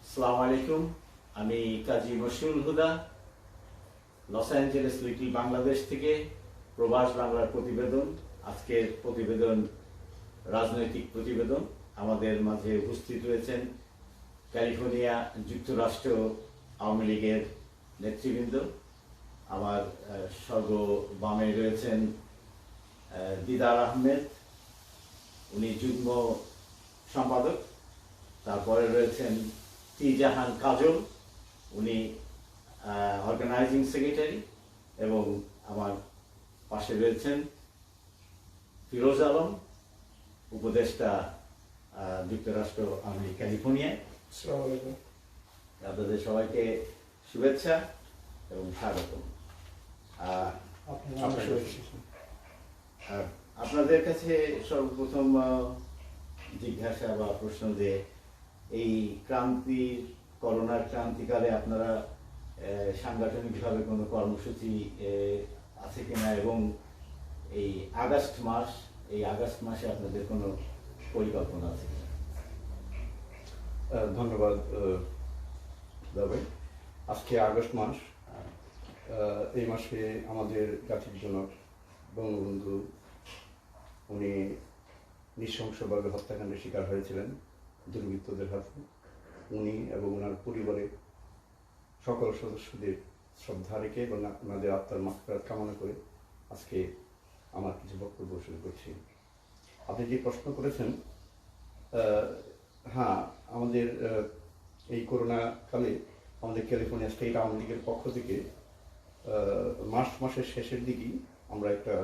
আসসালামু আলাইকুম। আমি কাজী মশিউল হুদা, লস অ্যাঞ্জেলেস লিটল বাংলাদেশ থেকে প্রবাস বাংলার প্রতিবেদন। আজকের প্রতিবেদন রাজনৈতিক প্রতিবেদন। আমাদের মাঝে উপস্থিত রয়েছেন ক্যালিফোর্নিয়া যুক্তরাষ্ট্র আওয়ামী লীগের নেতৃবৃন্দ। আমার সর্ববামে রয়েছেন দিদার আহমেদ, উনি যুগ্ম সম্পাদক। তারপরে রয়েছেন জাহান কাজল, উনি অর্গানাইজিং সেক্রেটারি, এবং আমার পাশে রয়েছেন ফিরোজ আলম, উপদেষ্টা যুক্তরাষ্ট্র আওয়ামী ক্যালিফোর্নিয়ায়। আসসালামু আলাইকুম। আপনাদের সবাইকে শুভেচ্ছা এবং স্বাগতম। আপনাদের কাছে সর্বপ্রথম জিজ্ঞাসা বা প্রশ্ন যে এই করোনার ক্রান্তিকালে আপনারা সাংগঠনিকভাবে কোনো কর্মসূচি আছে কিনা, এবং এই আগস্ট মাসে আপনাদের কোনো পরিকল্পনা আছে কিনা? ধন্যবাদ দাদা। আজকে আগস্ট মাস। এই মাসে আমাদের জাতির জনক বঙ্গবন্ধু উনি নৃশংসভাবে হত্যাকাণ্ডের শিকার হয়েছিলেন দুর্বৃত্তদের হাতে। উনি এবং ওনার পরিবারের সকল সদস্যদের শ্রদ্ধা রেখে এবং ওনাদের আত্মার মাগফিরাত কামনা করে আজকে আমার কিছু বক্তব্য শুরু করছি। আপনি যে প্রশ্ন করেছেন, হ্যাঁ, আমাদের এই করোনা কালে আমাদের ক্যালিফোর্নিয়া স্টেট আওয়ামী লীগের পক্ষ থেকে মার্চ মাসের শেষের দিকেই আমরা একটা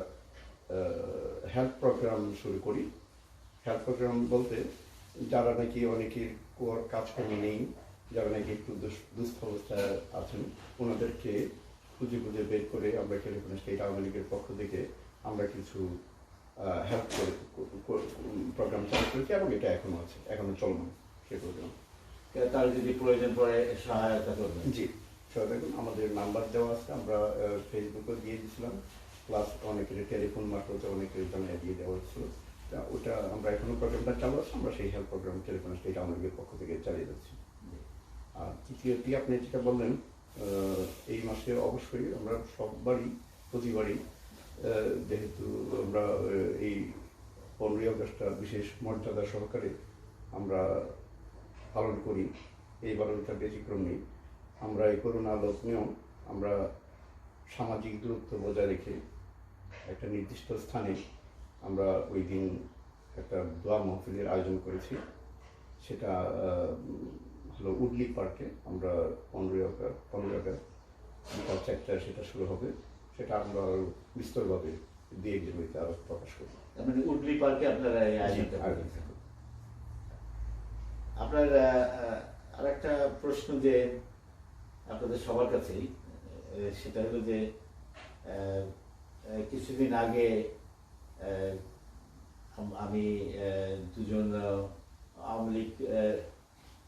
হেলথ প্রোগ্রাম শুরু করি। হেলথ প্রোগ্রাম বলতে যারা নাকি অনেকের কাজকর্ম নেই, যারা নাকি একটু দুস্থ অবস্থায় আছেন, ওনাদেরকে খুঁজে খুঁজে বের করে আমরা ক্যালিফোর্নিয়া স্টেট আওয়ামী লীগের পক্ষ থেকে আমরা কিছু হেল্প প্রোগ্রাম চালু করেছি এবং এটা এখনো আছে, এখনো চলমান সেই প্রোগ্রাম। তার যদি প্রয়োজন পড়ে সহায়তা করবেন। জি, দেখুন আমাদের নাম্বার দেওয়া আছে, আমরা ফেসবুকেও দিয়ে দিয়েছিলাম, প্লাস অনেকের টেলিফোন মারফতে অনেকের জানিয়ে দিয়ে দেওয়া হচ্ছিল। ওটা আমরা এখনো প্রোগ্রামটা চালু আছে, আমরা সেই help program California state Awami লীগের পক্ষ থেকে চালিয়ে যাচ্ছি। আর তৃতীয়টি আপনি যেটা বললেন, এই মাসে অবশ্যই আমরা প্রতিবারই যেহেতু আমরা এই 15ই আগস্টটা বিশেষ মর্যাদা সহকারে আমরা পালন করি, এইবারও এটা ব্যতিক্রম নেই। আমরা এই করোনা লগ্নেও আমরা সামাজিক দূরত্ব বজায় রেখে একটা নির্দিষ্ট স্থানে আমরা ওই দিন একটা দোয়া মাহফিলের আয়োজন করেছি। সেটা হলো উডলি পার্কে। আমরা 15ই আগস্ট বিকাল 4টায় সেটা শুরু হবে। সেটা আমরা আরো বিস্তরভাবে দিয়ে বিজয়ীতে আরো প্রকাশ করব। মানে উডলি পার্কে আপনারা এই আয়োজনটা করেছেন। আপনার আরেকটা প্রশ্ন যে আপনাদের সবার কাছেই, সেটা হলো যে কিছুদিন আগে আমি দুজন আওয়ামী লীগ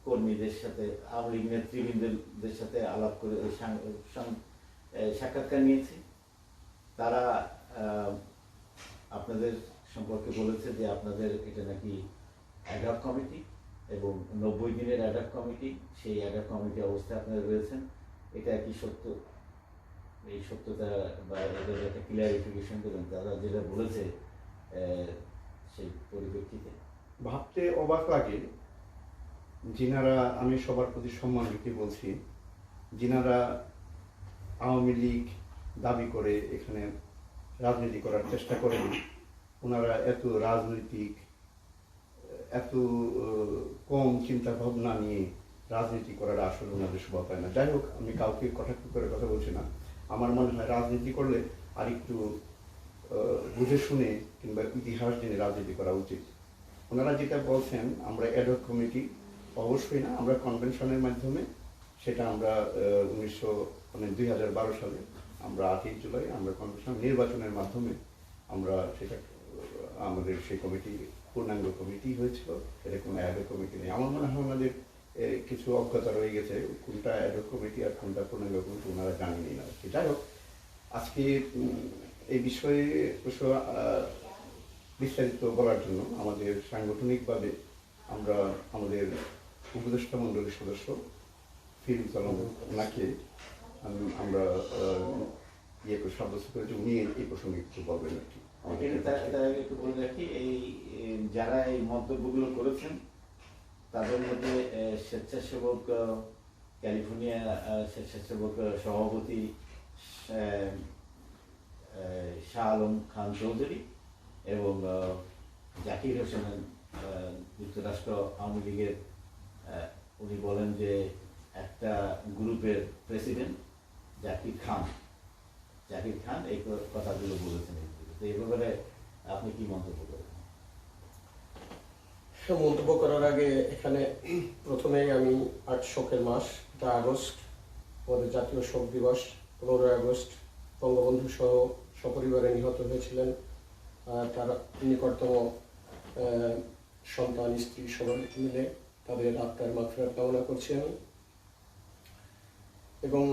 কর্মীদের সাথে, আওয়ামী লীগ নেতৃবৃন্দদের সাথে আলাপ করে সাক্ষাৎকার নিয়েছি। তারা আপনাদের সম্পর্কে বলেছে যে আপনাদের এটা নাকি অ্যাডহক কমিটি এবং 90 দিনের অ্যাডহক কমিটি, সেই অ্যাডহক কমিটি অবস্থায় আপনারা রয়েছেন। এটা কি সত্য? এই সত্যতা বা এদের একটা ক্লিয়ারিফিকেশন দেবেন তারা যেটা বলেছে সেই পরিপ্রেক্ষিতে। ভাবতে অবাক লাগে, যিনারা, আমি সবার প্রতি সম্মান রেখে বলছি, যিনারা আওয়ামী লীগ দাবি করে এখানে রাজনীতি করার চেষ্টা করেন, ওনারা এত রাজনৈতিক, এত কম চিন্তা ভাবনা নিয়ে রাজনীতি করার আসলে ওনাদের শোভা পায় না। যাই হোক, আমি কাউকে কটাক্ষ করে কথা বলছি না। আমার মনে হয় রাজনীতি করলে আর একটু বুঝে শুনে কিংবা ইতিহাস জেনে রাজনীতি করা উচিত। ওনারা যেটা বলছেন আমরা অ্যাডহক কমিটি, অবশ্যই না, আমরা কনভেনশনের মাধ্যমে সেটা আমরা 2012 সালে আমরা 8ই জুলাই আমরা কনভেনশন নির্বাচনের মাধ্যমে আমরা সেটা আমাদের সেই কমিটি পূর্ণাঙ্গ কমিটি হয়েছিল। এটা কোনো অ্যাডহক কমিটি নেই। আমার মনে হয় ওনাদের কিছু অজ্ঞতা রয়ে গেছে, কোনটা অ্যাডহক কমিটি আর কোনটা পূর্ণাঙ্গ কমিটি ওনারা জানেনি না। যাই হোক, আজকে এই বিষয়ে বিস্তারিত বলার জন্য আমাদের সাংগঠনিকভাবে আমরা আমাদের উপদেষ্টা মণ্ডলীর সদস্য ফিরুজ আলম ওনাকে আমরা সাব্যস্ত করেছি, উনি এই প্রসঙ্গে কিছু বলবেন আর কি। তার একটু বলে রাখি, এই যারা এই মন্তব্যগুলো করেছেন তাদের মধ্যে স্বেচ্ছাসেবক ক্যালিফোর্নিয়া স্বেচ্ছাসেবক সভাপতি শাহ আলম খান চৌধুরী এবং জাকির হোসেন যুক্তরাষ্ট্র আওয়ামী লীগের, উনি বলেন যে একটা গ্রুপের প্রেসিডেন্ট জাকির খান এই কথাগুলো বলেছেন। তো এই ব্যাপারে আপনি কি মন্তব্য করেন? মন্তব্য করার আগে এখানে প্রথমেই আমি ৮ শোকের মাস, 8 আগস্ট আমাদের জাতীয় শোক দিবস। 15 আগস্ট বঙ্গবন্ধু সহ সপরিবারে নিহত হয়েছিলেন তার নিকটতম সন্তান, স্ত্রী সবাই মিলে তাদের আত্মার মাগফিরাত কামনা করছি আমি। এবং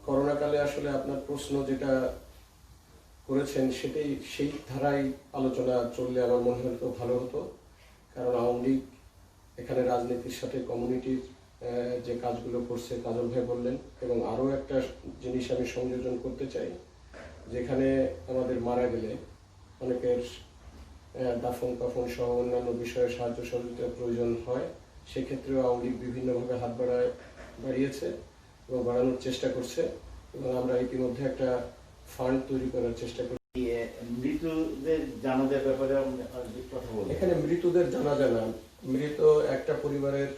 করোনাকালে আসলে আপনার প্রশ্ন যেটা করেছেন সেটাই, সেই ধারায় আলোচনা চললে আমার মনে হয় তো ভালো হতো। কারণ আওয়ামী লীগ এখানে রাজনীতির সাথে কমিউনিটির যে কাজগুলো করছে কাজল ভাই বললেন। এবং আরও একটা জিনিস আমি সংযোজন করতে চাই, যেখানে আমাদের মারা গেলে অনেকের দাফন কাফন সহ অন্যান্য বিষয়ে সাহায্য সহযোগিতার প্রয়োজন হয়, সেক্ষেত্রেও আওয়ামী লীগ বিভিন্নভাবে হাত বাড়িয়েছে এবং বাড়ানোর চেষ্টা করছে। এবং আমরা ইতিমধ্যে একটা ফান্ড তৈরি করার চেষ্টা করছি। মৃতদের জানাজার ব্যাপারে কথা বলি। এখানে মৃতদের জানাজা না, মৃত একটা পরিবারের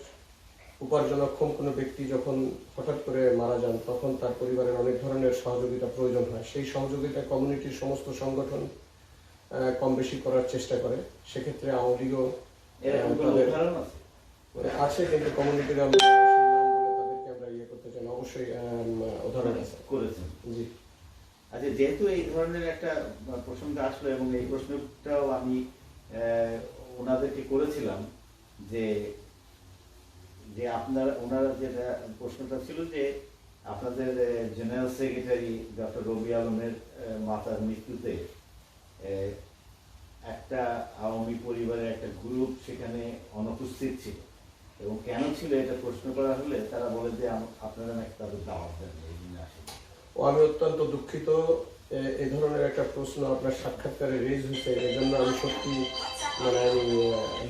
উপার্জনক্ষম কোনো ব্যক্তি যখন হঠাৎ করে মারা যান তখন তার পরিবারের অনেক ধরনের সহযোগিতা প্রয়োজন হয়। সেই সহযোগিতা কমিউনিটির সমস্ত সংগঠন কম বেশি করার চেষ্টা করে। সেক্ষেত্রে আওয়ামী লীগও আছে, কিন্তু কমিউনিটির আমরা সেই নামগুলো তাদেরকে আমরা করতে চাই না। অবশ্যই উদাহরণ আছে করেছেন। জি। আচ্ছা, যেহেতু এই ধরনের একটা প্রসঙ্গ আসলো এবং এই প্রশ্নটাও আমি ওনাদেরকে করেছিলাম যে ওনারা যেটা প্রশ্নটা ছিল যে আপনাদের জেনারেল সেক্রেটারি ডক্টর রবি আলমের মাতার মৃত্যুতে একটা আওয়ামী পরিবারের একটা গ্রুপ সেখানে অনুপস্থিত ছিল এবং কেন ছিল এটা প্রশ্ন করা হলে তারা বলে যে আপনারা নাকি তাদের দাওয়াত দেন এই জন্য আসেন। ও আমি অত্যন্ত দুঃখিত, এই ধরনের একটা প্রশ্ন আপনার সাক্ষাৎকারে রেজ হয়েছে। এই জন্য আমি সত্যি আমি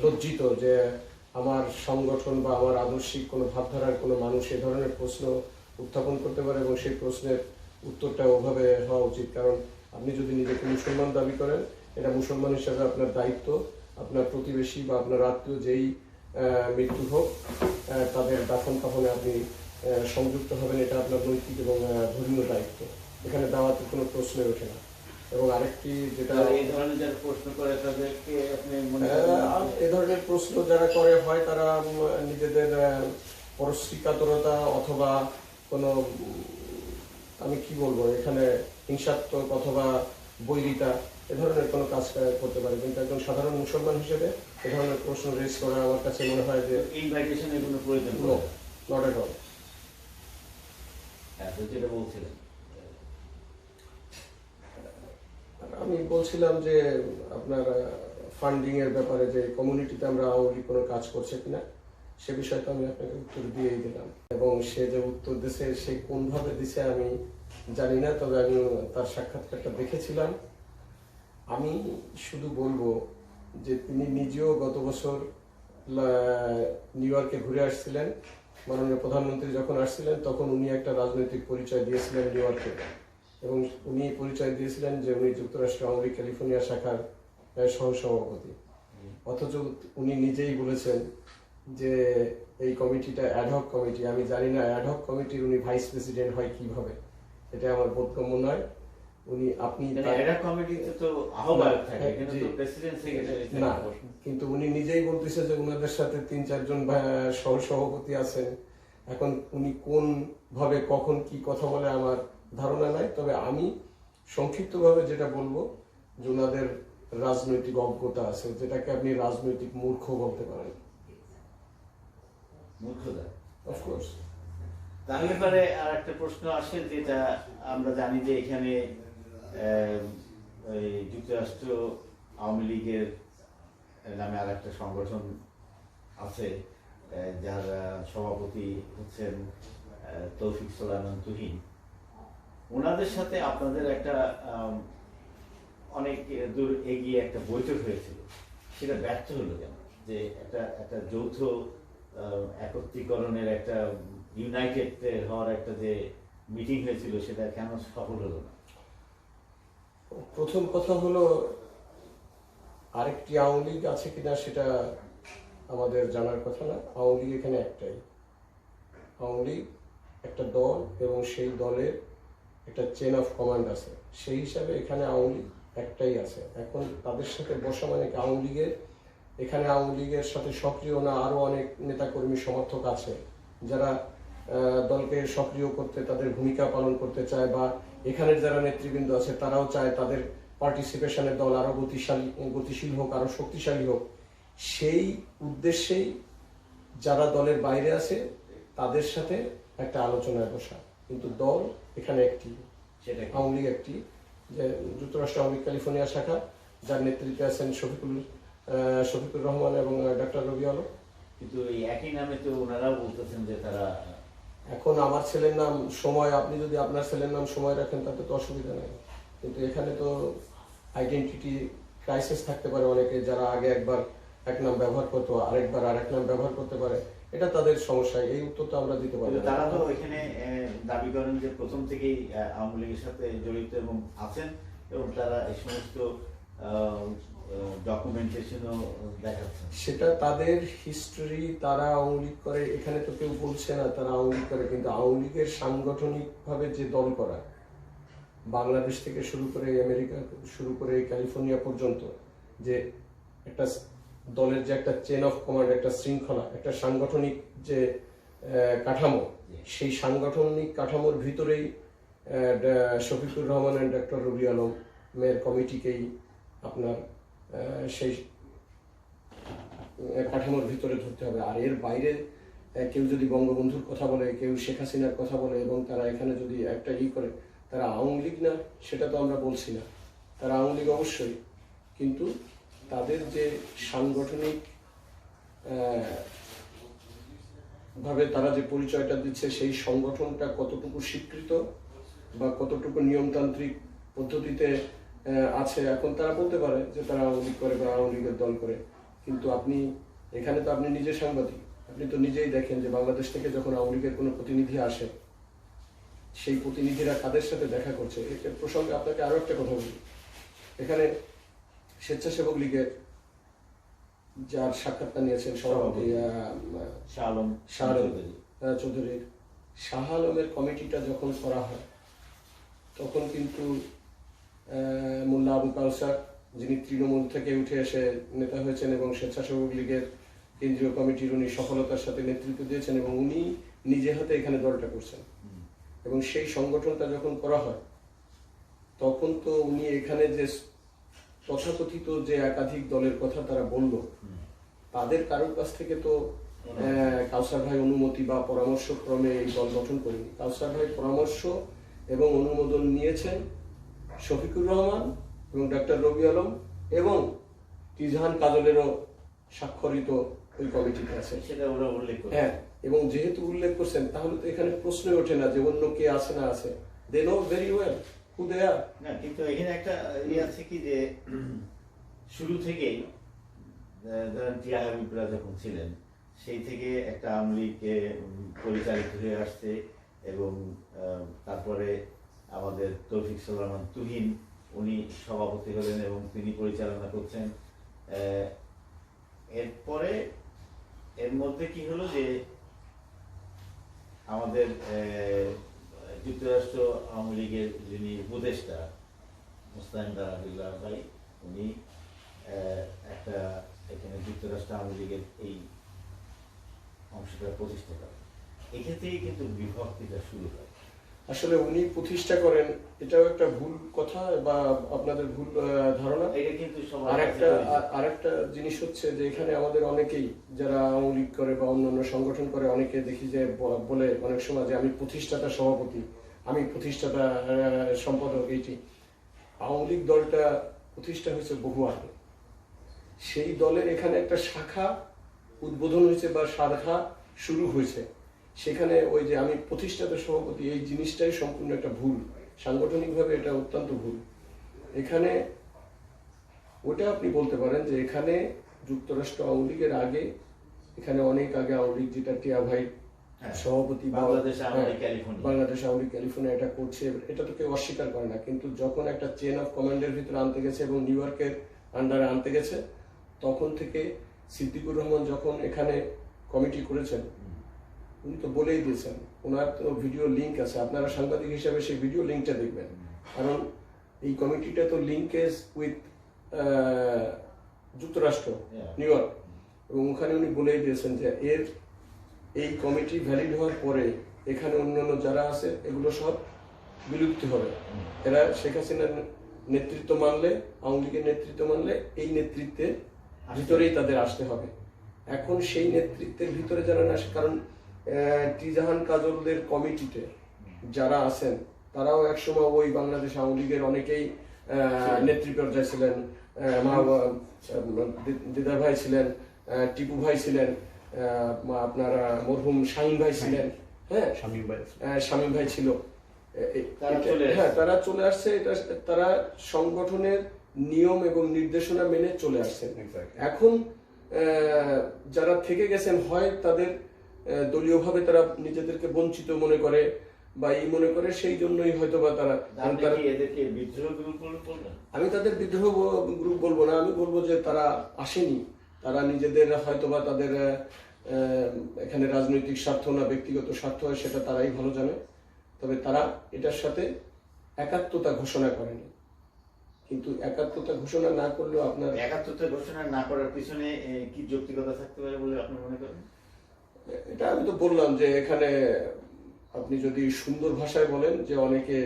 লজ্জিত যে আমার সংগঠন বা আমার আদর্শিক কোনো ভাবধারার কোনো মানুষ এ ধরনের প্রশ্ন উত্থাপন করতে পারে এবং সেই প্রশ্নের উত্তরটা ওভাবে হওয়া উচিত। কারণ আপনি যদি নিজেকে মুসলমান দাবি করেন, এটা মুসলমান হিসাবে আপনার দায়িত্ব, আপনার প্রতিবেশী বা আপনার আত্মীয় যেই মৃত্যু হোক তাদের দাফন কাফনে আপনি সংযুক্ত হবেন, এটা আপনার নৈতিক এবং ধর্মীয় দায়িত্ব। এখানে দাওয়াতের কোনো প্রশ্নই ওঠে না। এবং আরেকটি যেটা এই ধরনের যারা প্রশ্ন করে তাদেরকে আপনি এ ধরনের প্রশ্ন যারা করে হয় তারা নিজেদের পরশ্রীকাতরতা অথবা কোনো আমি কি বলবো এখানে হিংসাত্মক অথবা বৈরিতা এ ধরনের কোনো কাজ করতে পারে। কিন্তু একজন সাধারণ মুসলমান হিসেবে এ ধরনের প্রশ্ন রেজ করা আমার কাছে মনে হয় যে ইনভাইটেশনের কোনো প্রয়োজন নট এট অল। যেটা বলছিলেন, আমি বলছিলাম যে আপনার ফান্ডিং এর ব্যাপারে যে কমিউনিটিতে আমরা আওয়ামী কোনো কাজ করছে কিনা সে বিষয়ে তো আমি আপনাকে উত্তর দিয়েই দিলাম। এবং সে যে উত্তর দিছে সে কোনভাবে দিছে আমি জানি না, তবে আমি তার সাক্ষাৎকারটা দেখেছিলাম। আমি শুধু বলবো যে তিনি নিজেও গত বছর নিউ ইয়র্কে ঘুরে আসছিলেন। মাননীয় প্রধানমন্ত্রী যখন আসছিলেন তখন উনি একটা রাজনৈতিক পরিচয় দিয়েছিলেন নিউ ইয়র্কে, এবং উনি পরিচয় দিয়েছিলেন যে উনি যুক্তরাষ্ট্র আওয়ামী লীগ ক্যালিফোর্নিয়া শাখার সহসভাপতি। অথচ উনি নিজেই বলেছেন যে এই কমিটিটা অ্যাডহক কমিটি। আমি জানি না অ্যাডহক কমিটির উনি ভাইস প্রেসিডেন্ট হয় কিভাবে, এটা আমার বোধগম্য নয়। আপনি না, কিন্তু উনি নিজেই বলতেছে যে উনাদের সাথে 3-4 জন সহসভাপতি আছেন। এখন উনি কোন ভাবে কখন কি কথা বলে আমার ধারণা নাই, তবে আমি সংক্ষিপ্তভাবে যেটা বলবো যে ওনাদের রাজনৈতিক অজ্ঞতা আছে, যেটাকে আপনি রাজনৈতিক মূর্খ বলতে পারেন। মূর্খতা অফকোর্স। তার ব্যাপারে আর একটা প্রশ্ন আসে, যেটা আমরা জানি যে এখানে যুক্তরাষ্ট্র আওয়ামী লীগের নামে আর একটা সংগঠন আছে, যার সভাপতি হচ্ছেন তৌফিক সুলাইমান তুহিন, ওনাদের সাথে আপনাদের একটা অনেক দূর এগিয়ে একটা বৈঠক হয়েছিল, সেটা ব্যর্থ হলো কেন? যে একটা যৌথ একত্রীকরণের একটা ইউনাইটেড হওয়ার একটা যে মিটিং হয়েছিল, সেটা কেন সফল হলো না? প্রথম কথা হলো, আরেকটি আওয়ামী লীগ আছে কিনা সেটা আমাদের জানার কথা না। আওয়ামী লীগ এখানে একটাই। আওয়ামী লীগ একটা দল এবং সেই দলের একটা চেন অফ কমান্ড আছে, সেই হিসাবে এখানে আওয়ামী লীগ একটাই আছে। এখন তাদের সাথে বসা মানে আওয়ামী লীগের, এখানে আওয়ামী লীগের সাথে সক্রিয় না আরও অনেক নেতাকর্মী সমর্থক আছে যারা দলকে সক্রিয় করতে, তাদের ভূমিকা পালন করতে চায়, বা এখানের যারা নেতৃবৃন্দ আছে তারাও চায় তাদের পার্টিসিপেশনের দল আরও গতিশীল হোক, আরও শক্তিশালী হোক। সেই উদ্দেশ্যেই যারা দলের বাইরে আছে তাদের সাথে একটা আলোচনায় বসা। কিন্তু দল এখানে একটি, সেটা আওয়ামী লীগ একটি, যে যুক্তরাষ্ট্র আওয়ামী লীগ ক্যালিফোর্নিয়া শাখা, যার নেতৃত্বে আছেন শফিকুর রহমান এবং ডক্টর রবি আলম। কিন্তু এই একই নামে তো ওনারাও বলতেছেন যে তারা। এখন আমার ছেলের নাম সময়, আপনি যদি আপনার ছেলের নাম সময় রাখেন তাতে তো অসুবিধা নেই, কিন্তু এখানে তো আইডেন্টিটি ক্রাইসিস থাকতে পারে অনেকে, যারা আগে একবার এক নাম ব্যবহার করতো আরেকবার আরেক নাম ব্যবহার করতে পারে, এটা তাদের সমস্যা। এই উত্তর তো আমরা দিতে পারি। তারা তো এখানে দাবি করেন যে প্রথম থেকেই আওয়ামী লীগের সাথে জড়িত এবং আছেন, এবং তারা এই সমস্ত ডকুমেন্টেশনও দেখাচ্ছেন। সেটা তাদের হিস্টোরি, তারা আওয়ামী লীগ করে, এখানে তো কেউ বলছে না তারা আওয়ামী লীগ করে। কিন্তু আওয়ামী লীগের সাংগঠনিকভাবে যে দল করা, বাংলাদেশ থেকে শুরু করে আমেরিকা শুরু করে ক্যালিফোর্নিয়া পর্যন্ত, যে একটা দলের যে একটা চেন অফ কমান্ড, একটা শৃঙ্খলা, একটা সাংগঠনিক যে কাঠামো, সেই সাংগঠনিক কাঠামোর ভিতরেই শফিকুর রহমান এন্ড ডক্টর রবি আলমের কমিটিকেই আপনার সেই কাঠামোর ভিতরে ধরতে হবে। আর এর বাইরে কেউ যদি বঙ্গবন্ধুর কথা বলে, কেউ শেখ হাসিনার কথা বলে, এবং তারা এখানে যদি একটা করে, তারা আওয়ামী লীগ না সেটা তো আমরা বলছি না, তারা আওয়ামী লীগ অবশ্যই, কিন্তু তাদের যে সাংগঠনিক ভাবে তারা যে পরিচয়টা দিচ্ছে, সেই সংগঠনটা কতটুকু স্বীকৃত বা কতটুকু নিয়মতান্ত্রিক পদ্ধতিতে আছে। এখন তারা বলতে পারে যে তারা আওয়ামী লীগ করে বা আওয়ামী লীগের দল করে, কিন্তু আপনি এখানে তো আপনি নিজে সাংবাদিক, আপনি তো নিজেই দেখেন যে বাংলাদেশ থেকে যখন আওয়ামী লীগের কোনো প্রতিনিধি আসে, সেই প্রতিনিধিরা কাদের সাথে দেখা করছে। এর প্রসঙ্গে আপনাকে আরো একটা কথা বলি, এখানে স্বেচ্ছাসেবক লীগের যার সাক্ষাৎকার নিয়েছেন সভাপতি শাহ চৌধুরীর, শাহ আলমের কমিটিটা যখন করা হয়, তখন কিন্তু মোল্লা আবু কাউসার, যিনি তৃণমূল থেকে উঠে এসে নেতা হয়েছেন এবং স্বেচ্ছাসেবক লীগের কেন্দ্রীয় কমিটির উনি সফলতার সাথে নেতৃত্ব দিয়েছেন, এবং উনি নিজে হাতে এখানে দলটা করছেন। এবং সেই সংগঠনটা যখন করা হয়, তখন তো উনি এখানে যে তথাকথিত যে একাধিক দলের কথা তারা বলল, তাদের কারোর কাছ থেকে তো কাউসার ভাই অনুমতি বা পরামর্শ ক্রমে এই দল গঠন করেনি। কাউসার ভাই পরামর্শ এবং অনুমোদন নিয়েছেন শফিকুর রহমান এবং ডক্টর রবি আলম এবং তিজহান কাজলেরও স্বাক্ষরিত ওই কমিটিতে আছে, সেটা ওরা উল্লেখ করে। হ্যাঁ, এবং যেহেতু উল্লেখ করছেন, তাহলে তো এখানে প্রশ্নই ওঠে না যে অন্য কে আছে না আছে। দে নো ভেরি ওয়েল হু দে আর। না, কিন্তু এখানে একটা আছে কি, যে শুরু থেকেই ধরেন টিয়া হাবিবরা যখন ছিলেন, সেই থেকে একটা আওয়ামী লীগ পরিচালিত হয়ে আসছে, এবং তারপরে আমাদের তৌফিক সুলাইমান তুহিন উনি সভাপতি হলেন এবং তিনি পরিচালনা করছেন। এরপরে এর মধ্যে কি হলো যে আমাদের যুক্তরাষ্ট্র আওয়ামী লীগের যিনি উপদেষ্টা মুস্তাহিন দারাবিল্লাহ ভাই, উনি একটা এখানে যুক্তরাষ্ট্র আওয়ামী লীগের এই অংশটা প্রতিষ্ঠা করেন। এক্ষেত্রেই কিন্তু বিভক্তিটা শুরু হয়। আসলে উনি প্রতিষ্ঠা করেন, এটাও একটা ভুল কথা বা আপনাদের ভুল ধারণা। এটা কিন্তু আরেকটা জিনিস হচ্ছে যে এখানে আমাদের অনেকেই যারা আওয়ামী লীগ করে বা অন্যান্য সংগঠন করে, অনেকে দেখি যে বলে অনেক সময় যে আমি প্রতিষ্ঠাতা সভাপতি, আমি প্রতিষ্ঠাতা সম্পাদক। এইটি আওয়ামী লীগ দলটা প্রতিষ্ঠা হয়েছে বহু আগে। সেই দলের এখানে একটা শাখা উদ্বোধন হয়েছে বা সারথা শুরু হয়েছে, সেখানে ওই যে আমি প্রতিষ্ঠাতা সভাপতি, এই জিনিসটাই সম্পূর্ণ একটা ভুল, সাংগঠনিকভাবে এটা অত্যন্ত ভুল। এখানে ওটা আপনি বলতে পারেন যে এখানে যুক্তরাষ্ট্র আওয়ামী লীগের আগে, এখানে অনেক আগে আওয়ামী লীগ, যেটা টিয়া ভাই সভাপতি, বাংলাদেশ আওয়ামী লীগ ক্যালিফোর্নিয়া, বাংলাদেশ আওয়ামী লীগ ক্যালিফোর্নিয়া এটা করছে, এটা তো কেউ অস্বীকার করে না। কিন্তু যখন একটা চেন অফ কমান্ডের ভিতরে আনতে গেছে এবং নিউ ইয়র্কের আন্ডারে আনতে গেছে, তখন থেকে সিদ্দিকুর রহমান যখন এখানে কমিটি করেছেন, উনি তো বলেই দিয়েছেন, ওনার তো ভিডিও লিঙ্ক আছে, আপনারা সাংবাদিক হিসাবে সেই ভিডিও লিঙ্কটা দেখবেন, কারণ এই কমিটিটা তো লিঙ্কেজ উইথ যুক্তরাষ্ট্র, নিউ ইয়র্ক, এবং ওখানে উনি বলেই দিয়েছেন যে এই কমিটি ভ্যালিড হওয়ার পরে এখানে অন্যান্য যারা আছে এগুলো সব বিলুপ্তি হবে। এরা শেখ হাসিনার নেতৃত্ব মানলে, আওয়ামী লীগের নেতৃত্ব মানলে এই নেতৃত্বের ভিতরেই তাদের আসতে হবে। এখন সেই নেতৃত্বের ভিতরে যারা না আসে, কারণ টিজাহান কাজলদের কমিটিতে যারা আছেন তারাও একসময় ওই বাংলাদেশ আওয়ামী লীগের অনেকেই নেত্রী পর্যায়ে ছিলেন, দিদার ভাই ছিলেন, টিপু ভাই ছিলেন, আপনারা মরহুম শাহিন ভাই ছিলেন, হ্যাঁ শামীম ভাই ছিল, হ্যাঁ তারা চলে আসছে। এটা তারা সংগঠনের নিয়ম এবং নির্দেশনা মেনে চলে আসছেন। এখন যারা থেকে গেছেন, হয় তাদের দলীয়ভাবে তারা নিজেদেরকে বঞ্চিত মনে করে বা এই মনে করে, সেই জন্যই হয়তো বা তারা, আমি তাদের বিদ্রোহ গ্রুপ বলবো না, আমি বলবো যে তারা আসেনি, তারা নিজেদের হয়তো বা তাদের এখানে রাজনৈতিক স্বার্থ না ব্যক্তিগত স্বার্থ হয়, সেটা তারাই ভালো জানে। তবে তারা এটার সাথে একাত্মতা ঘোষণা করেনি। কিন্তু একাত্মতা ঘোষণা না করলেও আপনার একাত্মতা ঘোষণা না করার পিছনে কি যৌক্তিকতা থাকতে পারে বলে আপনি মনে করেন? এটা আমি তো বললাম যে এখানে আপনি যদি সুন্দর ভাষায় বলেন যে অনেকে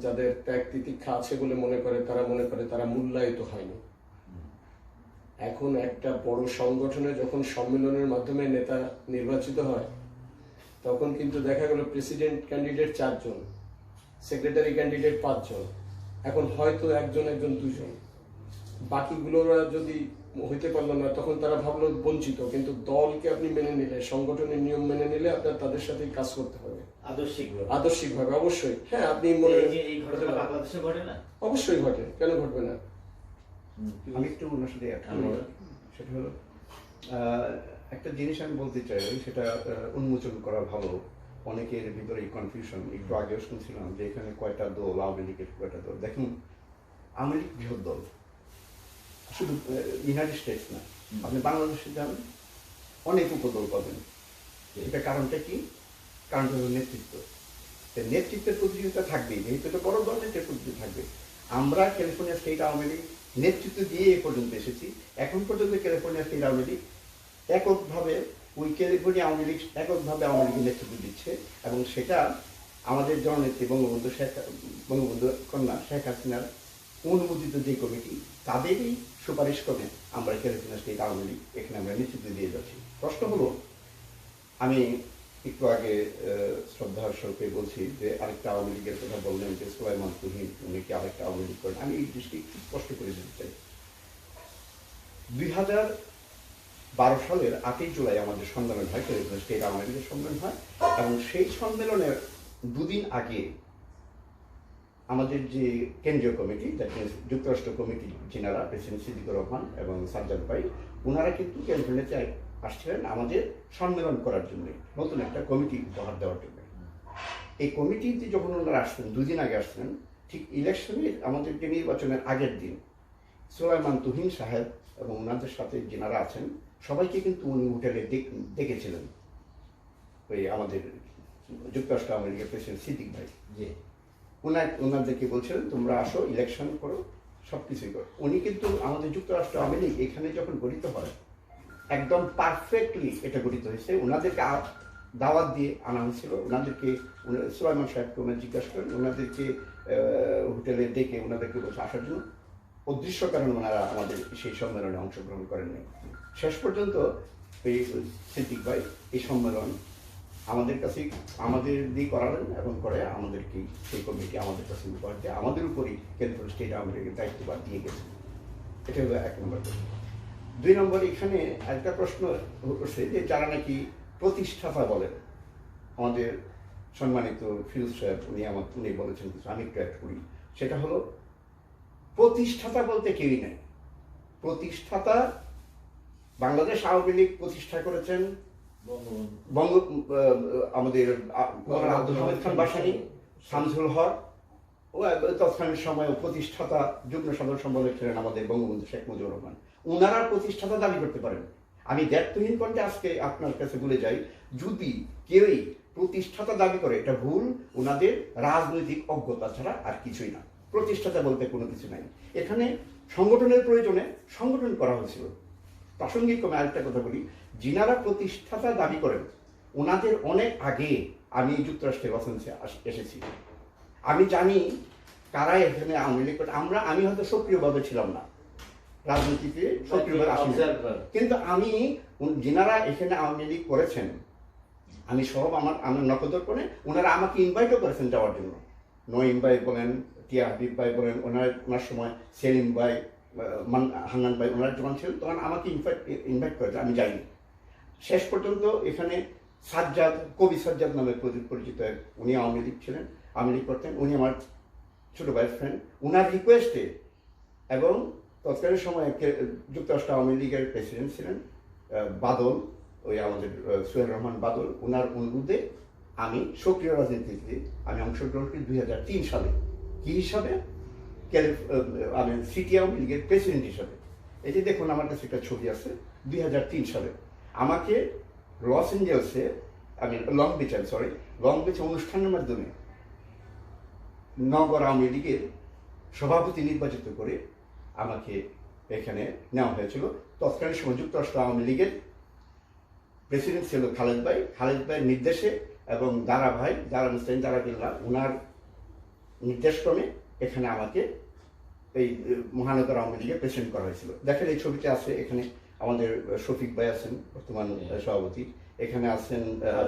যাদের ত্যাগ তিতিক্ষা আছে বলে মনে করে তারা মূল্যায়িত হয়নি। এখন একটা বড় সংগঠনে যখন সম্মেলনের মাধ্যমে নেতা নির্বাচিত হয়, তখন কিন্তু দেখা গেল প্রেসিডেন্ট ক্যান্ডিডেট 4 জন, সেক্রেটারি ক্যান্ডিডেট 5 জন, এখন হয়তো একজন 2 জন, বাকিগুলোরা যদি হইতে পারলো না, তখন তারা ভাবলো বঞ্চিত। কিন্তু দলকে আপনি মেনে নিলে, সংগঠনের নিয়ম মেনে নিলে আপনার তাদের সাথে কাজ করতে হবে আদর্শিকভাবে। অবশ্যই, হ্যাঁ, আপনি মনে বাংলাদেশে ঘটে না? অবশ্যই ঘটে, কেন ঘটবে না? আমি একটু ওনার সাথে সেটা হলো একটা জিনিস আমি বলতে চাই, সেটা উন্মোচন করা ভালো। অনেকের ভিতরে কনফিউশন, একটু আগেও শুনছিলাম যে এখানে কয়টা দল, আওয়ামী লীগের কয়টা দল। দেখুন, আওয়ামী লীগ বৃহৎ দল, শুধু ইউনাইটেড স্টেটস না, আপনি বাংলাদেশে যাবেন অনেক উপদল পাবেন। এটা কারণটা কি? কারণটা হলো নেতৃত্ব। নেতৃত্বের প্রতিযোগিতা থাকবেই, যেহেতু এটা বড় দল, নেতৃত্বের প্রতিযোগিতা থাকবে। আমরা ক্যালিফোর্নিয়া স্টেট আওয়ামী লীগ নেতৃত্ব দিয়ে এ পর্যন্ত এসেছি। এখন পর্যন্ত ক্যালিফোর্নিয়া স্টেট আওয়ামী লীগ এককভাবে, ওই ক্যালিফোর্নিয়া আওয়ামী লীগ এককভাবে আওয়ামী লীগের নেতৃত্ব দিচ্ছে, এবং সেটা আমাদের জননেত্রী বঙ্গবন্ধু কন্যা শেখ হাসিনার অনুমোদিত যে কমিটি, তাদেরই সুপারিশ করে আমরা ক্যালিফোর্নিয়া স্টেট আওয়ামী লীগ এখানে আমরা নেতৃত্ব দিয়ে যাচ্ছি। প্রশ্ন হলো, আমি একটু আগে শ্রদ্ধার স্বরূপে বলছি যে আরেকটা আওয়ামী লীগের কথা বললেন যে সুলাইমান তুহিন, উনি কি আরেকটা আওয়ামী লীগ করেন? আমি এই দৃষ্টি একটু স্পষ্ট করে দিতে চাই। 2012 সালের 8ই জুলাই আমাদের সম্মেলন হয়, ক্যালিফোর্নিয়া স্টেট আওয়ামী লীগের সম্মেলন হয়, এবং সেই সম্মেলনের 2 দিন আগে আমাদের যে কেন্দ্রীয় কমিটি, যুক্তরাষ্ট্র কমিটি, যিনারা প্রেসিডেন্ট সিদ্দিকুর রহমান এবং সাজ্জাদ ভাই, ওনারা কিন্তু ক্যালিফোর্নিয়াতে আসছিলেন আমাদের সম্মেলন করার জন্য, নতুন একটা কমিটি উপহার দেওয়ার জন্য। এই কমিটিতে যখন ওনারা আসছেন, 2 দিন আগে আসছেন, ঠিক ইলেকশনের, আমাদেরকে নির্বাচনের আগের দিন, সুলাইমান তুহিন সাহেব এবং ওনাদের সাথে যিনারা আছেন সবাইকে কিন্তু উনি হোটেলে ডেকেছিলেন, ওই আমাদের যুক্তরাষ্ট্র আওয়ামী লীগের প্রেসিডেন্ট সিদ্দিক ভাই। ওনাদেরকে বলছিলেন তোমরা আসো, ইলেকশন করো, সব কিছুই করো। উনি কিন্তু আমাদের যুক্তরাষ্ট্র আওয়ামী লীগ এখানে যখন গঠিত হয়, একদম পারফেক্টলি এটা গঠিত হয়েছে। ওনাদেরকে দাওয়াত দিয়ে আনা হয়েছিল, ওনাদেরকে সুলাইমান সাহেবকে ওনার জিজ্ঞাসা করেন, ওনাদেরকে হোটেলে ডেকে ওনাদেরকে বসে আসার জন্য। অদৃশ্য কারণে ওনারা আমাদের সেই সম্মেলনে অংশগ্রহণ করেননি। শেষ পর্যন্ত এই সিদ্দিক ভাই এই সম্মেলন আমাদের কাছে আমাদের দিয়ে করালেন, এবং করে আমাদেরকে সেই কমিটি আমাদের কাছে উপহার দিয়ে আমাদের উপরই ক্যালিফোর্নিয়া স্টেট আওয়ামী লীগের দায়িত্বভার দিয়ে গেছে। এটা হলো 1 নম্বর কথা। 2 নম্বর, এখানে একটা প্রশ্ন উঠছে যে যারা নাকি প্রতিষ্ঠাতা বলেন, আমাদের সম্মানিত ফিরোজ সাহেব উনি বলেছেন কিছু, আমি একটু অ্যাড করি। সেটা হলো প্রতিষ্ঠাতা বলতে কেউই নাই। প্রতিষ্ঠাতা বাংলাদেশ আওয়ামী লীগ প্রতিষ্ঠা করেছেন আমাদের আব্দুল হামিদ খান বাসানী, শামসুল হক ও তৎকালীন সময় প্রতিষ্ঠাতা যুগ্ম সাধারণ সম্পাদক ছিলেন আমাদের বঙ্গবন্ধু শেখ মুজিবুর রহমান। ওনারা প্রতিষ্ঠাতা দাবি করতে পারেন। আমি দায়িত্বহীন কণ্ঠে আজকে আপনার কাছে বলে যাই, যদি কেউই প্রতিষ্ঠাতা দাবি করে এটা ভুল, ওনাদের রাজনৈতিক অজ্ঞতা ছাড়া আর কিছুই না। প্রতিষ্ঠাতা বলতে কোনো কিছু নাই। এখানে সংগঠনের প্রয়োজনে সংগঠন করা হয়েছিল। প্রাসঙ্গিক ক্রমে আরেকটা কথা বলি, যিনারা প্রতিষ্ঠাতা দাবি করেন ওনাদের অনেক আগে আমি যুক্তরাষ্ট্রের অসেন্সে এসেছি। আমি জানি কারা এখানে আওয়ামী লীগ, আমি হয়তো সক্রিয়ভাবে ছিলাম না, রাজনীতিতে সক্রিয়ভাবে আসিনি, কিন্তু আমি যিনারা এখানে আওয়ামী লীগ করেছেন আমি সব আমার নখদর্পণে, ওনারা আমাকে ইনভাইটও করেছেন যাওয়ার জন্য। নঈম ভাই বলেন, টিয়া হাবিব ভাই বলেন, ওনার সময় সেলিম ভাই, হান্নান ভাই, ওনারা যখন ছিলেন তখন আমাকে ইনভাইট করেছে, আমি যাইনি। শেষ পর্যন্ত এখানে সাজ্জাদ, কবি সাজ্জাদ নামে পরিচিত, উনি আওয়ামী লীগ ছিলেন, আওয়ামী লীগ করতেন, উনি আমার ছোটো ভাইয়ের ফ্রেন্ড। ওনার রিকোয়েস্টে এবং তৎকালীন সময়ে যুক্তরাষ্ট্র আওয়ামী লীগের প্রেসিডেন্ট ছিলেন বাদল, ওই আমাদের সোহেল রহমান বাদল, ওনার অনুরোধে আমি সক্রিয় রাজনীতিতে আমি অংশগ্রহণ করি 2003 সালে। কী হিসাবে? আমি সিটি আওয়ামী লীগের প্রেসিডেন্ট হিসাবে। এই যে দেখুন আমার কাছে একটা ছবি আছে, 2003 সালে আমাকে লস এঞ্জেলসে, লং বিচ অনুষ্ঠানের মাধ্যমে নগর আওয়ামী লীগের সভাপতি নির্বাচিত করে আমাকে এখানে নেওয়া হয়েছিল। তৎকালীন সময় যুক্তরাষ্ট্র আওয়ামী লীগের প্রেসিডেন্ট ছিল খালেদ ভাইয়ের নির্দেশে এবং দারা মুস্তাইন দারাকিল্লা, ওনার নির্দেশক্রমে এখানে আমাকে এই মহানগর আওয়ামী লীগের প্রেসিডেন্ট করা হয়েছিল। দেখেন এই ছবিতে আছে, এখানে আমাদের শফিক ভাই আছেন বর্তমান সভাপতি, এখানে আছেন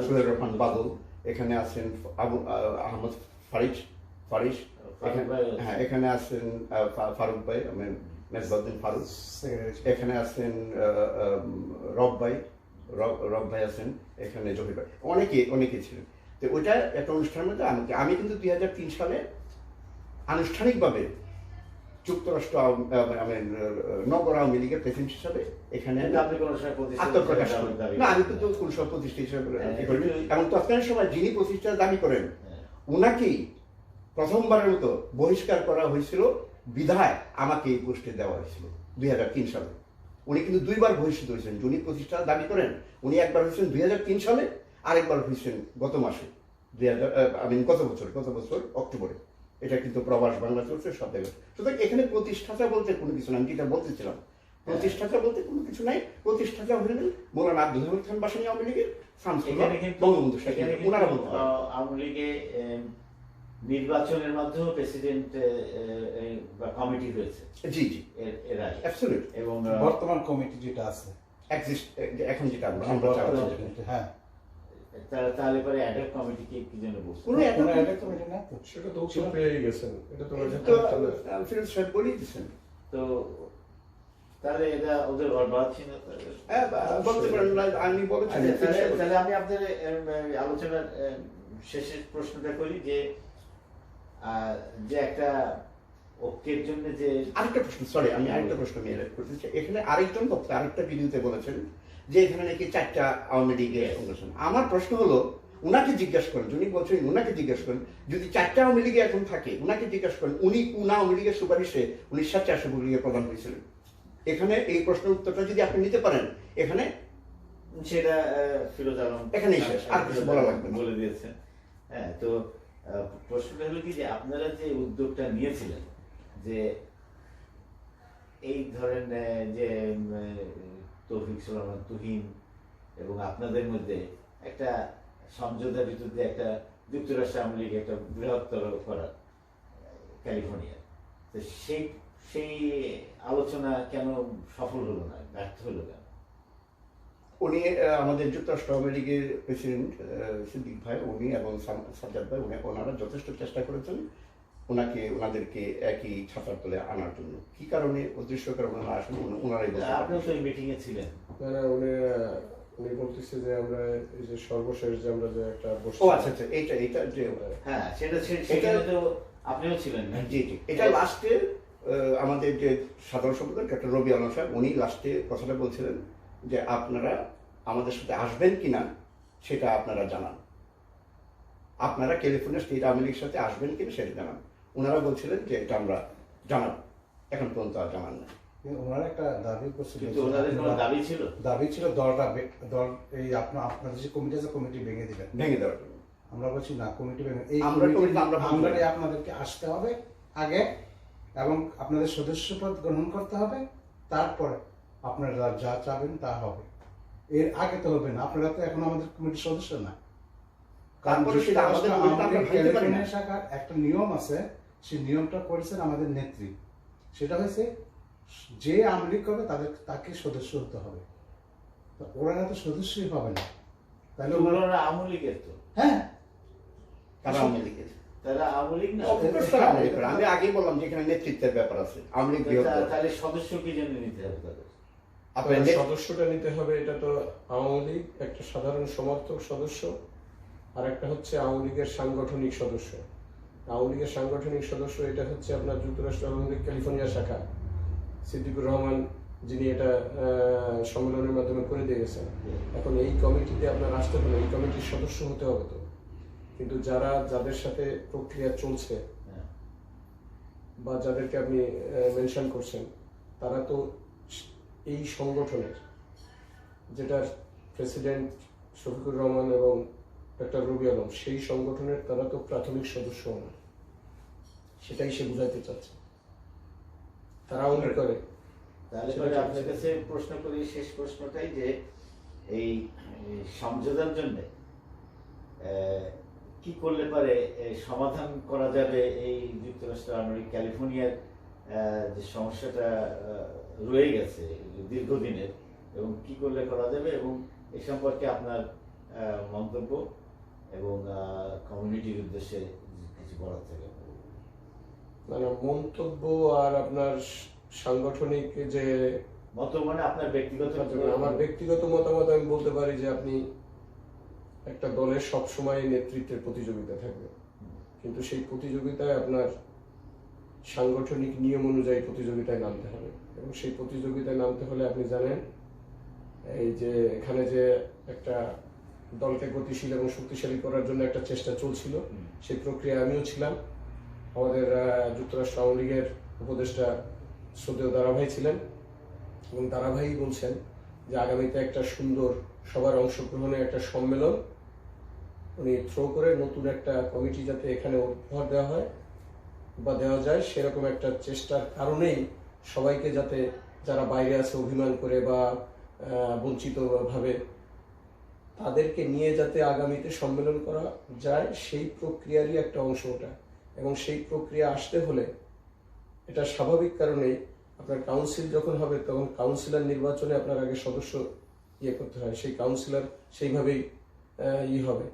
সোহেল রহমান বাদল, এখানে আছেন আহমদ ফারিস, হ্যাঁ এখানে আছেন ফারুক ভাই, মেজবাউদ্দিন ফারুক, এখানে আছেন রব ভাই আছেন, এখানে জহির ভাই, অনেকে ছিলেন। তো ওইটা একটা অনুষ্ঠানের মধ্যে আমি কিন্তু 2003 সালে আনুষ্ঠানিকভাবে যুক্তরাষ্ট্র নগর আওয়ামী লীগের প্রেসিডেন্ট হিসাবে এখানে আত্মপ্রকাশ করি না। আমি কিন্তু কোন সব প্রতিষ্ঠা হিসাবে এবং তৎকালীন সময় যিনি প্রতিষ্ঠার দাবি করেন ওনাকেই প্রথমবারের মতো বহিষ্কার করা হয়েছিল, বিধায় আমাকে এই পোস্টে দেওয়া হয়েছিল 2003 সালে। উনি কিন্তু 2 বার বহিষ্কৃত হয়েছেন। যিনি প্রতিষ্ঠার দাবি করেন উনি একবার হয়েছেন 2003 সালে, আরেকবার হয়েছেন গত মাসে, গত বছর অক্টোবরে। এটা কিন্তু প্রবাস বাংলা চলছে সব জায়গায়। সুতরাং এখানে প্রতিষ্ঠাতা বলতে কোনো কিছু নাই, আমি যেটা বলতেছিলাম, প্রতিষ্ঠাতা বলতে কোনো কিছু নাই। প্রতিষ্ঠাতা হলেন মৌলানা আব্দুল হামিদ খান বাসানী আওয়ামী লীগের, বঙ্গবন্ধু শেখ মুজিব, ওনারা বলতে পারেন। আওয়ামী লীগে নির্বাচনের মাধ্যমে প্রেসিডেন্ট বা কমিটি হয়েছে, জি এরা অ্যাবসলিউট, এবং বর্তমান কমিটি যেটা আছে এখন যেটা আমরা হ্যাঁ, তাহলে পরে অ্যাডক কমিটি কি জন্য বলছে? কোনো অ্যাডক কমিটি না, তো সেটা তো উত্তর পেয়ে গেছেন, এটা তো ফিরোজ সাহেব বলেই দিচ্ছেন। তো তাহলে এটা ওদের বরবাদ ছিল, বলতে পারেন, আমি বলেছি। তাহলে আমি আপনাদের আলোচনার শেষের প্রশ্নটা করি যে একটা ঐক্যের জন্য যে আরেকটা প্রশ্ন, আমি আরেকটা প্রশ্ন নিয়ে করতে চাই। এখানে আরেকজন বক্তা আরেকটা ভিডিওতে বলেছেন যে এখানে নাকি 4টা আওয়ামী লীগের সংগঠন। আমার প্রশ্ন হলো, উনাকে জিজ্ঞাসা করেন, যিনি বলছেন উনাকে জিজ্ঞাসা করেন, যদি 4টা আওয়ামী লীগে এখন থাকে উনাকে জিজ্ঞাসা করেন উনি কোন আওয়ামী লীগের সুপারিশে 1986 আওয়ামী লীগের প্রধান হয়েছিলেন। এখানে এই প্রশ্নের উত্তরটা যদি আপনি নিতে পারেন, এখানে সেটা ফিরোজ আলম এখানেই শেষ, আর কিছু বলা লাগবে না, বলে দিয়েছেন। হ্যাঁ, তো প্রশ্নটা হলো কি যে আপনারা যে উদ্যোগটা নিয়েছিলেন যে এই ধরেন যে তৌফিক সুলেমান তুহিন এবং আপনাদের মধ্যে একটা সমঝোতার ভিতর দিয়ে একটা যুক্তরাষ্ট্র আওয়ামী লীগ একটা বৃহত্তর করা ক্যালিফোর্নিয়া, তো সেই আলোচনা কেন সফল হলো না, ব্যর্থ হলো কেন? উনি আমাদের যুক্তরাষ্ট্র আওয়ামী লীগের প্রেসিডেন্ট সিদ্দিক ভাই, উনি এবং সাজ্জাদ ভাই, ওনারা যথেষ্ট চেষ্টা করেছেন ওনাদেরকে একই ছাতার তলে আনার জন্য কি কারণে উদ্দেশ্য কারণে ওনারা আসেন ওনারাই বলতে পারবেন। আপনিও তো এই মিটিং এ ছিলেন। না উনি বলতেছে যে আমরা এই যে সর্বশেষ যে আমরা যে একটা ও আচ্ছা আচ্ছা এইটা যে হ্যাঁ সেখানে তো আপনিও ছিলেন না? জি এটা লাস্টে আমাদের যে সাধারণ সম্পাদক ডক্টর রবি আলম সাহেব উনি লাস্টে কথাটা বলছিলেন যে আপনারা আমাদের সাথে আসবেন কিনা সেটা আপনারা জানান, আপনারা ক্যালিফোর্নিয়া স্টেট আওয়ামী লীগের সাথে আসবেন কিনা সেটা জানান। ওনারা বলছিলেন যে এটা আমরা জানাবো, এখন পর্যন্ত আর জানান না। ওনারা একটা দাবি করছিল, কিন্তু ওনাদের কোনো দাবি ছিল দল এই আপনাদের যে কমিটি আছে কমিটি ভেঙে দিবেন, ভেঙে দেওয়ার জন্য। আমরা বলছি না কমিটি ভেঙে আমরা আপনাদেরকে আসতে হবে আগে এবং আপনাদের সদস্যপদ গ্রহণ করতে হবে, তারপরে আপনারা যা চাবেন তা হবে, এর আগে তো হবে না। আপনারা তো এখন আমাদের কমিটির সদস্য না। তারপরে সেটা আমাদের কমিটিতে আমরা ভাঙতে পারি না। শাখার একটা নিয়ম আছে, সেই নিয়মটা করেছেন আমাদের নেত্রী, সেটা হয়েছে যে আমলিক করবে তাকে সদস্য হতে হবে। তো ওরা তো সদস্যই হবে না, তাহলে ওনারা আওয়ামী লীগের তো। হ্যাঁ তারা আওয়ামী লীগের, তারা আওয়ামী লীগ না? আমি আগেই বললাম যে এখানে নেতৃত্বের ব্যাপার আছে। আওয়ামী লীগ তাহলে সদস্য কি জন্য নিতে হবে তাদের? আপনার সদস্যটা নিতে হবে, এটা তো আওয়ামী লীগ একটা সাধারণ সমর্থক সদস্য, আর একটা হচ্ছে আওয়ামী লীগের সাংগঠনিক সদস্য। আওয়ামী লীগের সাংগঠনিক সদস্য এটা হচ্ছে আপনার যুক্তরাষ্ট্র আওয়ামী লীগ ক্যালিফোর্নিয়া শাখা, সিদ্দিকুর রহমান যিনি এটা সম্মেলনের মাধ্যমে করে দিয়ে গেছেন। এখন এই কমিটিতে আপনার আসতে হলে এই কমিটির সদস্য হতে হবে তো, কিন্তু যাদের সাথে প্রক্রিয়া চলছে বা যাদেরকে আপনি মেনশন করছেন তারা তো এই সংগঠনের, যেটার প্রেসিডেন্ট শফিকুর রহমান এবং ডক্টর রবি আলম, সেই সংগঠনের তারা তো প্রাথমিক সদস্য না, সেটাই সে বুঝাইতে চাচ্ছে। তারা উল্লেখ করে। তাহলে পরে আপনার কাছে প্রশ্ন করি, শেষ প্রশ্নটাই যে এই সমঝোতার জন্য কি করলে পারে সমাধান করা যাবে এই যুক্তরাষ্ট্র আমেরিকা ক্যালিফোর্নিয়ার যে সমস্যাটা রয়ে গেছে দীর্ঘদিনের, এবং কি করলে করা যাবে, এবং এ সম্পর্কে আপনার মন্তব্য এবং কমিউনিটির উদ্দেশ্যে কিছু বলার থাকে? মানে মন্তব্য আর আপনার সাংগঠনিক যে মানে আপনার ব্যক্তিগত, আমার ব্যক্তিগত মতামত আমি বলতে পারি যে আপনি একটা দলের সবসময় নেতৃত্বের প্রতিযোগিতা থাকবে, কিন্তু সেই প্রতিযোগিতায় আপনার সাংগঠনিক নিয়ম অনুযায়ী প্রতিযোগিতায় নামতে হবে। এবং সেই প্রতিযোগিতায় নামতে হলে আপনি জানেন এই যে এখানে যে একটা দলকে গতিশীল এবং শক্তিশালী করার জন্য একটা চেষ্টা চলছিল, সেই প্রক্রিয়ায় আমিও ছিলাম। আমাদের যুক্তরাষ্ট্র আওয়ামী লীগের উপদেষ্টা শ্রদ্ধেয় দারাভাই ছিলেন, এবং দারাভাই বলছেন যে আগামীতে একটা সুন্দর সবার অংশগ্রহণে একটা সম্মেলন উনি থ্রো করে নতুন একটা কমিটি যাতে এখানে উপহার দেওয়া হয় বা দেওয়া যায়, সেরকম একটা চেষ্টার কারণেই সবাইকে যাতে যারা বাইরে আছে অভিমান করে বা বঞ্চিত ভাবে, তাদেরকে নিয়ে যাতে আগামীতে সম্মেলন করা যায়, সেই প্রক্রিয়ারই একটা অংশ ওটা। এবং সেই প্রক্রিয়া আসতে হলে এটা স্বাভাবিক কারণেই আপনার কাউন্সিল যখন হবে তখন কাউন্সিলর নির্বাচনে আপনার আগে সদস্য করতে হয়, সেই কাউন্সিলর সেইভাবেই হবে।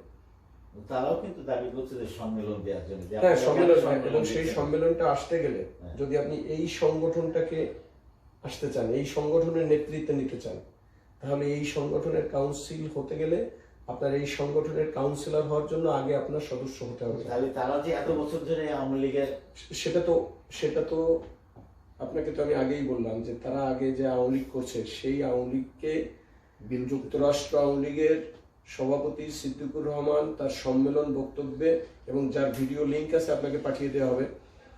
তারাও কিন্তু দাবি করছে যে সম্মেলন দেওয়ার জন্য। হ্যাঁ, সম্মেলন, এবং সেই সম্মেলনটা আসতে গেলে যদি আপনি এই সংগঠনটাকে আসতে চান, এই সংগঠনের নেতৃত্ব নিতে চান, তাহলে এই সংগঠনের কাউন্সিল হতে গেলে আপনার এই সংগঠনের কাউন্সিলর হওয়ার জন্য আগে আপনার সদস্য হতে হবে। তাহলে তারা যে এত বছর ধরে আওয়ামী লীগের, সেটা তো আপনাকে তো আমি আগেই বললাম যে তারা আগে যে আওয়ামী লীগ করছে, সেই আওয়ামী লীগকে যুক্তরাষ্ট্র আওয়ামী লীগের সভাপতি সিদ্দিকুর রহমান তার সম্মেলন বক্তব্যে, এবং যার ভিডিও লিঙ্ক আছে আপনাকে পাঠিয়ে দেওয়া হবে,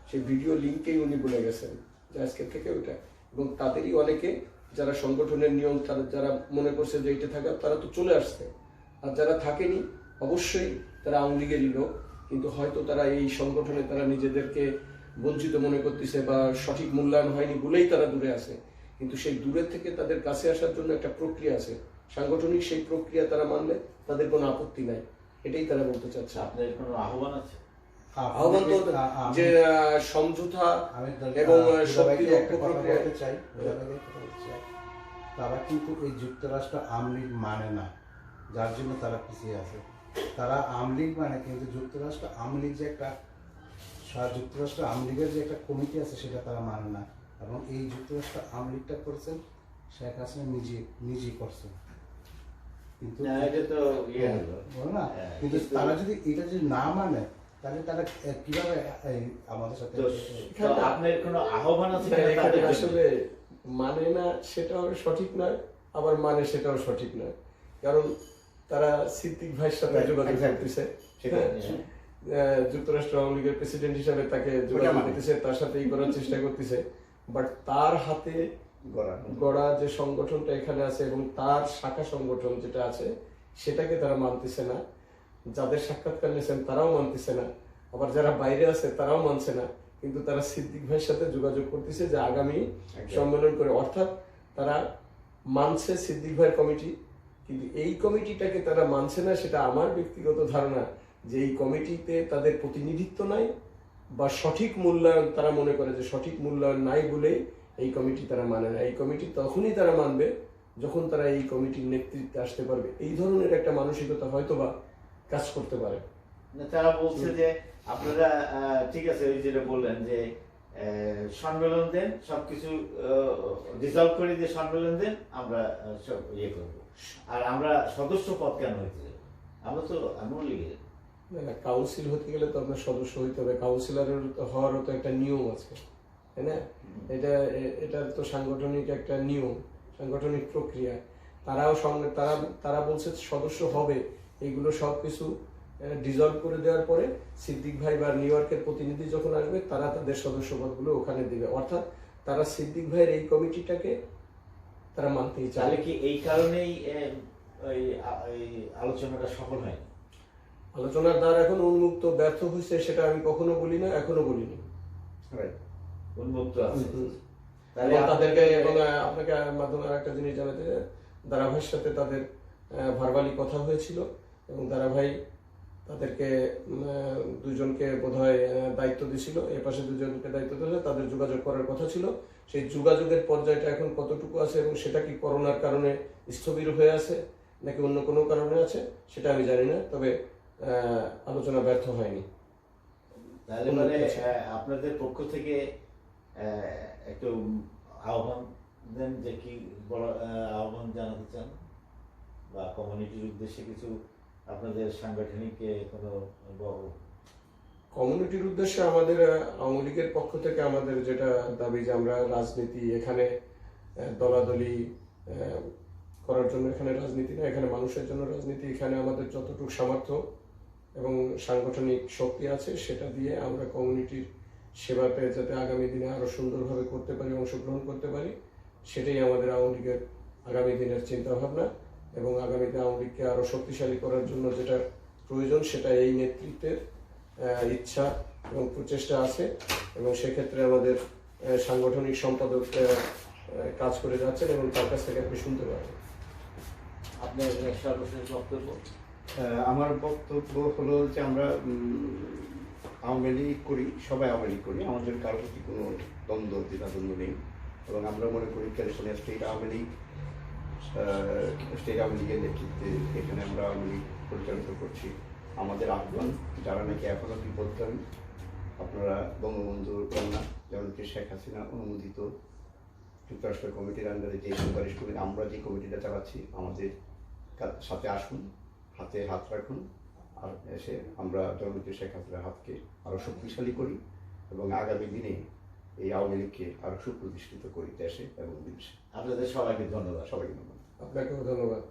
সেই ভিডিও লিঙ্কেই উনি বলে গেছেন যে আজকের থেকে ওইটা। এবং তাদেরই অনেকে যারা সংগঠনের নিয়ম যারা মনে করছে যে এইটা থাকা, তারা তো চলে আসছে, আর যারা থাকেনি অবশ্যই তারা আওয়ামী লীগেরই লোক, কিন্তু হয়তো তারা এই সংগঠনে তারা নিজেদেরকে বঞ্চিত মনে করতেছে বা সঠিক মূল্যায়ন হয়নি বলেই তারা দূরে আছে। কিন্তু সেই দূরের থেকে তাদের কাছে আসার জন্য একটা প্রক্রিয়া আছে সাংগঠনিক, সেই প্রক্রিয়া তারা মানলে তাদের কোনো আপত্তি নাই, এটাই তারা বলতে চাচ্ছে। আপনার কোনো আহ্বান আছে? আহ্বান তো যে সমঝোতা এবং শক্তি প্রক্রিয়া চাই। তারা কিন্তু এই যুক্তরাষ্ট্র আওয়ামী লীগ মানে না, যার জন্য তারা পিছিয়ে আছে। তারা আওয়ামী লীগ মানে, কিন্তু যুক্তরাষ্ট্র আওয়ামী লীগ যে একটা সারা যুক্তরাষ্ট্র আওয়ামী লীগের যে একটা কমিটি আছে সেটা তারা মানে না, এবং এই যুক্তরাষ্ট্র আওয়ামী লীগটা করছেন শেখ হাসিনা নিজেই করছেন। কিন্তু না, এটা তো ইয়ে হলো। বলো না, হ্যাঁ, কিন্তু তারা যদি এটা যদি না মানে তাহলে তারা কিভাবে এই আমাদের সাথে তো আপনার কোনো আহ্বান আছে না, কিনা এখানে তাদের জন্য? আসলে মানে না সেটাও সঠিক নয়, আবার মানে সেটাও সঠিক নয়। কারণ তারা সিদ্দিক ভাইয়ের সাথে Right, যোগাযোগ exactly. করতেছে, সেটা, হ্যাঁ, যুক্তরাষ্ট্র আওয়ামী লীগের প্রেসিডেন্ট হিসাবে তাকে যোগাযোগ মানে। করতেছে, তার সাথে এই করার চেষ্টা করতেছে, বাট তার হাতে গড়া যে সংগঠনটা এখানে আছে এবং তার শাখা সংগঠন যেটা আছে সেটাকে তারা মানতেছে না। যাদের সাক্ষাৎকার নিয়েছেন তারাও মানতেছে না, আবার যারা বাইরে আছে তারাও মানছে না, কিন্তু তারা সিদ্দিক ভাইয়ের সাথে যোগাযোগ করতেছে যে আগামী সম্মেলন করে, অর্থাৎ তারা মানছে সিদ্দিক ভাইয়ের কমিটি, কিন্তু এই কমিটিটাকে তারা মানছে না। সেটা আমার ব্যক্তিগত ধারণা যে এই কমিটিতে তাদের প্রতিনিধিত্ব নাই, বা সঠিক মূল্যায়ন তারা মনে করে যে সঠিক মূল্যায়ন নাই বলে এই কমিটি তারা মানে না। এই কমিটি তখনই তারা মানবে যখন তারা এই কমিটির নেতৃত্বে আসতে পারবে। এই ধরনের একটা মানসিকতা হয়তোবা কাজ করতে পারে। না, তারা বলছে যে আপনারা ঠিক আছে, ওই যেটা বললেন যে সম্মেলন দেন, সবকিছু রিজলভ করে দিয়ে সম্মেলন দেন, আমরা সব ইয়ে করবো। আর আমরা সদস্য পদ কেন হইতে যাবো? আমরা তো আওয়ামী লীগের। কাউন্সিল হতে গেলে তো আপনার সদস্য হইতে হবে, কাউন্সিলরের হওয়ারও তো একটা নিয়ম আছে, তাই না? এটা তো সাংগঠনিক একটা নিয়ম, সাংগঠনিক প্রক্রিয়া। তারাও সঙ্গে তারা বলছে সদস্য হবে, এগুলো সবকিছু ডিজলভ করে দেওয়ার পরে সিদ্দিক ভাই বা নিউ ইয়র্কের প্রতিনিধি যখন আসবে তারা তাদের সদস্য পদগুলো ওখানে দিবে। অর্থাৎ তারা সিদ্দিক ভাইয়ের এই কমিটিটাকে তারা মানতেই চায়। তাহলে কি এই কারণেই এই আলোচনাটা সফল হয়নি? আলোচনার দ্বার এখন উন্মুক্ত, ব্যর্থ হয়েছে সেটা আমি কখনো বলি না, এখনো বলিনি। উন্মুক্ত আছে। এবং তাদেরকে, এবং আপনাকে মাধ্যমে আরেকটা জিনিস জানাতে চাই, দারা ভাইয়ের সাথে তাদের ভার্বালি কথা হয়েছিল, এবং দারা ভাই তাদেরকে দুজনকে বোধহয় দায়িত্ব দিয়েছিল, এ পাশে দুজনকে দায়িত্ব দিয়েছিল, তাদের যোগাযোগ করার কথা ছিল। সেই যোগাযোগের পর্যায়টা এখন কতটুকু আছে এবং সেটা কি করোনার কারণে স্থবির হয়ে আছে নাকি অন্য কোনো কারণে আছে সেটা আমি জানি না, তবে আলোচনা ব্যর্থ হয়নি। তাহলে মানে আপনাদের পক্ষ থেকে একটু আহ্বান দেন যে কি আহ্বান জানাতে চান, বা কমিউনিটির উদ্দেশ্যে কিছু আপনাদের সাংগঠনিক কোনো কমিউনিটির উদ্দেশ্যে আমাদের আওয়ামী লীগের পক্ষ থেকে আমাদের যেটা দাবি যে আমরা রাজনীতি এখানে দলাদলি করার জন্য এখানে রাজনীতি না, এখানে মানুষের জন্য রাজনীতি। এখানে আমাদের যতটুকু সামর্থ্য এবং সাংগঠনিক শক্তি আছে সেটা দিয়ে আমরা কমিউনিটির সেবাতে যাতে আগামী দিনে আরো সুন্দরভাবে করতে পারি, অংশগ্রহণ করতে পারি, সেটাই আমাদের আওয়ামী লীগের আগামী দিনের চিন্তা ভাবনা। এবং আগামীতে আওয়ামী লীগকে আরো শক্তিশালী করার জন্য যেটা প্রয়োজন সেটা এই নেতৃত্বের ইচ্ছা এবং প্রচেষ্টা আছে, এবং সেক্ষেত্রে আমাদের সাংগঠনিক সম্পাদক কাজ করে যাচ্ছেন এবং তার কাছ থেকে আপনি শুনতে পারবেন। আপনার সর্বশেষ বক্তব্য? আমার বক্তব্য হলো যে আমরা আওয়ামী লীগ করি, সবাই আওয়ামী লীগ করি, আমাদের কারোর প্রতি কোনো দ্বিধাদ্বন্দ্ব নেই, এবং আমরা মনে করি ক্যালিফোর্নিয়া স্টেট আওয়ামী লীগের নেতৃত্বে এখানে আমরা আওয়ামী লীগ পরিচালিত করছি। আমাদের আহ্বান, যারা নাকি এখনো বিপদগামী, আপনারা বঙ্গবন্ধুর কন্যা যেমন কি শেখ হাসিনা অনুমোদিত যুক্তরাষ্ট্র কমিটির আন্ডারে যে সুপারিশ করি আমরা যে কমিটিটা চালাচ্ছি, আমাদের সাথে আসুন, হাতে হাত রাখুন, আর এসে আমরা জননেত্রী শেখ হাসিনার হাতকে আরও শক্তিশালী করি এবং আগামী দিনে এই আওয়ামী লীগকে আরও সুপ্রতিষ্ঠিত করি দেশে এবং বিদেশে। আপনাদের সবাইকে ধন্যবাদ। সবাইকে ধন্যবাদ। আপনাকেও ধন্যবাদ।